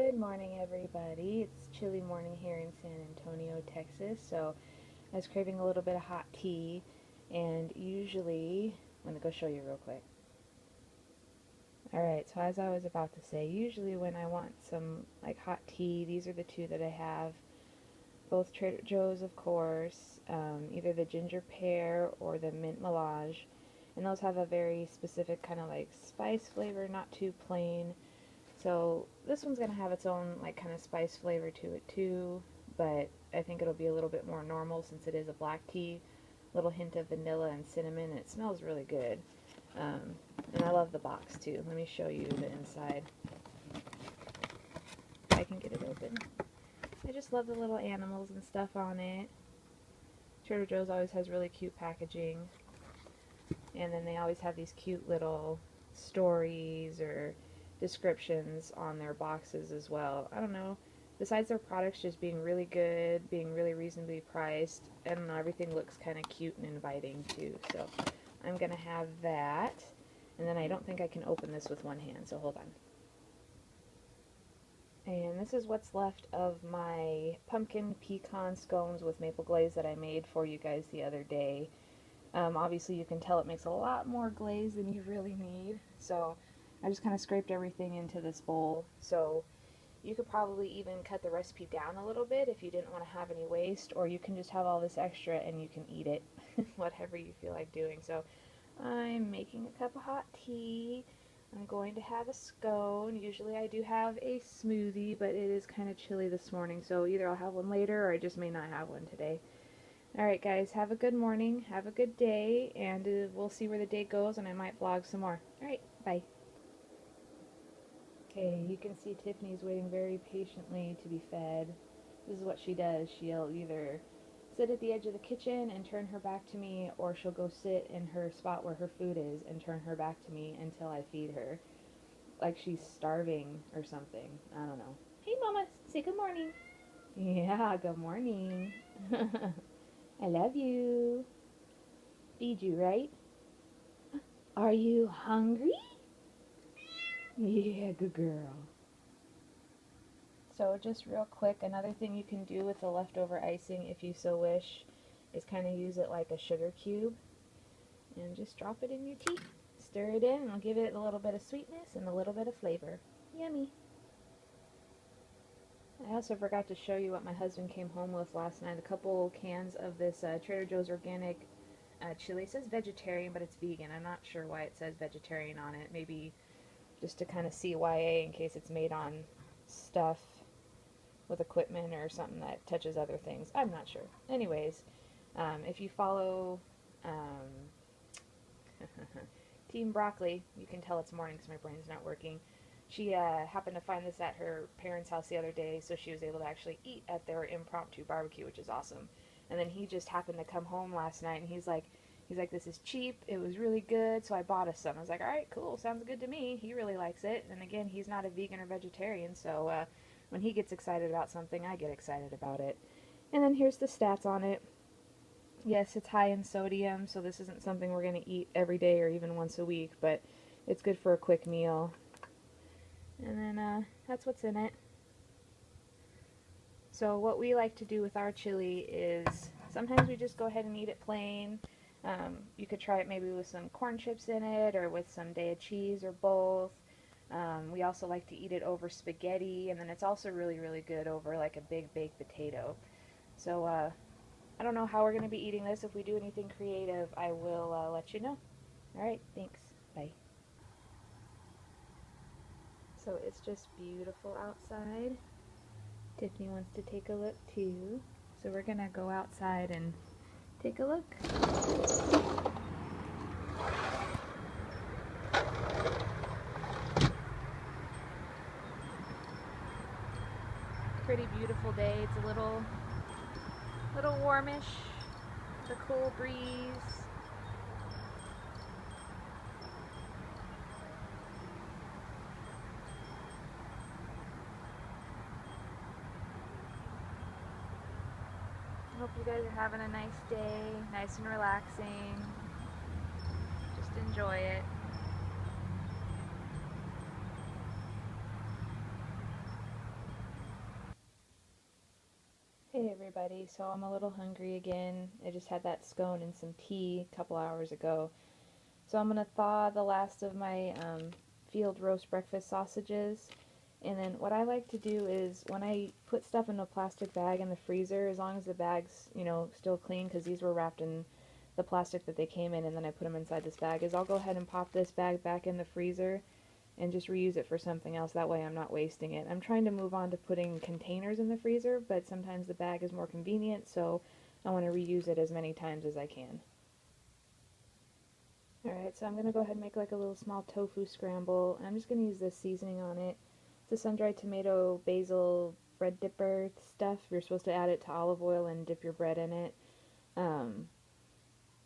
Good morning, everybody. It's chilly morning here in San Antonio, Texas. So I was craving a little bit of hot tea, and usually, I'm gonna go show you real quick. Alright, so as I was about to say, usually when I want some like hot tea, these are the two that I have. Both Trader Joe's, of course, either the ginger pear or the mint melange. And those have a very specific kind of like spice flavor, not too plain. So this one's going to have its own like kind of spice flavor to it too, but I think it'll be a little bit more normal since it is a black tea. Little hint of vanilla and cinnamon. It smells really good. Um, and I love the box too. Let me show you the inside. If I can get it open. I just love the little animals and stuff on it. Trader Joe's always has really cute packaging. And then they always have these cute little stories or descriptions on their boxes as well. I don't know. Besides their products just being really good, being really reasonably priced, I don't know, everything looks kind of cute and inviting too. So I'm going to have that. And then I don't think I can open this with one hand, so hold on. And this is what's left of my pumpkin pecan scones with maple glaze that I made for you guys the other day. Obviously you can tell it makes a lot more glaze than you really need, so I just kind of scraped everything into this bowl. So you could probably even cut the recipe down a little bit if you didn't want to have any waste, or you can just have all this extra and you can eat it, whatever you feel like doing. So I'm making a cup of hot tea. I'm going to have a scone. Usually I do have a smoothie, but it is kind of chilly this morning, so either I'll have one later or I just may not have one today. Alright guys, have a good morning, have a good day, and we'll see where the day goes, and I might vlog some more. Alright, bye. Okay, you can see Tiffany's waiting very patiently to be fed. This is what she does. She'll either sit at the edge of the kitchen and turn her back to me, or she'll go sit in her spot where her food is and turn her back to me until I feed her. Like she's starving or something. I don't know. Hey Mama, say good morning. Yeah, good morning. I love you. Feed you, right? Are you hungry? Yeah, good girl. So just real quick, another thing you can do with the leftover icing, if you so wish, is kind of use it like a sugar cube. And just drop it in your tea. Stir it in, and it'll give it a little bit of sweetness and a little bit of flavor. Yummy. I also forgot to show you what my husband came home with last night. A couple cans of this Trader Joe's organic chili. It says vegetarian, but it's vegan. I'm not sure why it says vegetarian on it. Maybe just to kind of CYA in case it's made on stuff with equipment or something that touches other things. I'm not sure. Anyways, if you follow Team Broccoli, you can tell it's morning because my brain's not working. She happened to find this at her parents' house the other day, so she was able to actually eat at their impromptu barbecue, which is awesome. And then he just happened to come home last night, and he's like, this is cheap, it was really good, so I bought us some. I was like, alright, cool, sounds good to me. He really likes it. And again, he's not a vegan or vegetarian, so when he gets excited about something, I get excited about it. And then here's the stats on it. Yes, it's high in sodium, so this isn't something we're going to eat every day or even once a week, but it's good for a quick meal. And then that's what's in it. So what we like to do with our chili is sometimes we just go ahead and eat it plain. You could try it maybe with some corn chips in it or with some Daya cheese or both. We also like to eat it over spaghetti, and then it's also really, really good over like a big baked potato. So I don't know how we're going to be eating this. If we do anything creative, I will let you know. Alright, thanks. Bye. So it's just beautiful outside. Tiffany wants to take a look too. So we're going to go outside and take a look. Pretty beautiful day. It's a little warmish. It's a cool breeze. I hope you guys are having a nice day, nice and relaxing. Just enjoy it. Hey everybody, so I'm a little hungry again. I just had that scone and some tea a couple hours ago. So I'm going to thaw the last of my field roast breakfast sausages. And then what I like to do is when I put stuff in a plastic bag in the freezer, as long as the bag's, still clean, because these were wrapped in the plastic that they came in, and then I put them inside this bag, is I'll go ahead and pop this bag back in the freezer and just reuse it for something else. That way I'm not wasting it. I'm trying to move on to putting containers in the freezer, but sometimes the bag is more convenient, so I want to reuse it as many times as I can. Alright, so I'm going to go ahead and make like a little small tofu scramble. I'm just going to use this seasoning on it. It's a sun-dried tomato, basil, bread dipper stuff. You're supposed to add it to olive oil and dip your bread in it.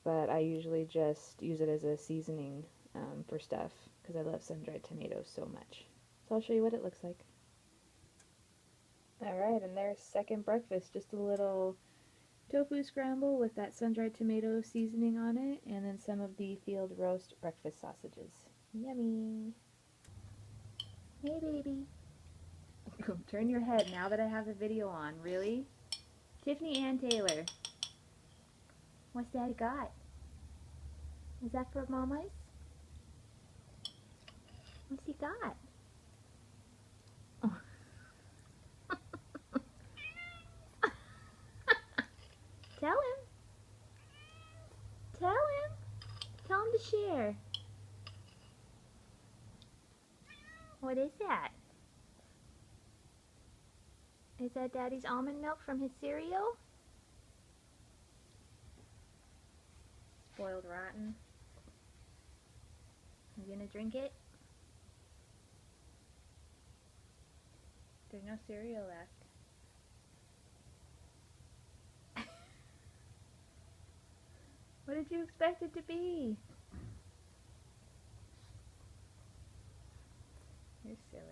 But I usually just use it as a seasoning for stuff because I love sun-dried tomatoes so much. So I'll show you what it looks like. Alright, and there's second breakfast. Just a little tofu scramble with that sun-dried tomato seasoning on it, and then some of the field roast breakfast sausages. Yummy! Hey baby! Turn your head now that I have the video on. Really? Tiffany and Taylor. What's Daddy got? Is that for Mama's? What's he got? Oh. Tell him. Tell him. Tell him to share. What is that? Is that Daddy's almond milk from his cereal? Spoiled rotten. You gonna drink it? There's no cereal left. What did you expect it to be? You're silly.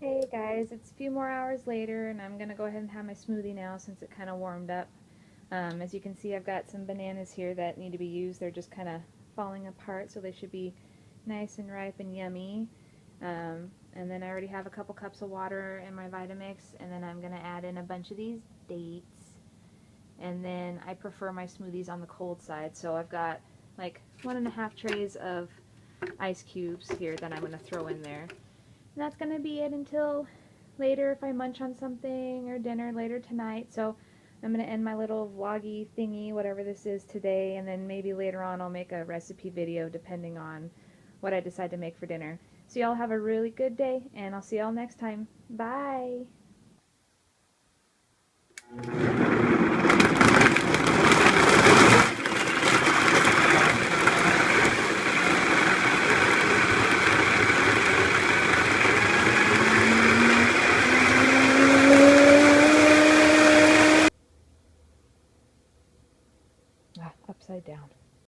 Hey guys, it's a few more hours later and I'm gonna go ahead and have my smoothie now since it kind of warmed up. As you can see, I've got some bananas here that need to be used. They're just kind of falling apart, so they should be nice and ripe and yummy. And then I already have a couple cups of water in my Vitamix, and then I'm gonna add in a bunch of these dates. And then I prefer my smoothies on the cold side, so I've got like 1.5 trays of ice cubes here that I'm gonna throw in there. And that's going to be it until later if I munch on something or dinner later tonight. So I'm going to end my little vloggy thingy, whatever this is today, and then maybe later on I'll make a recipe video depending on what I decide to make for dinner. So y'all have a really good day, and I'll see y'all next time. Bye!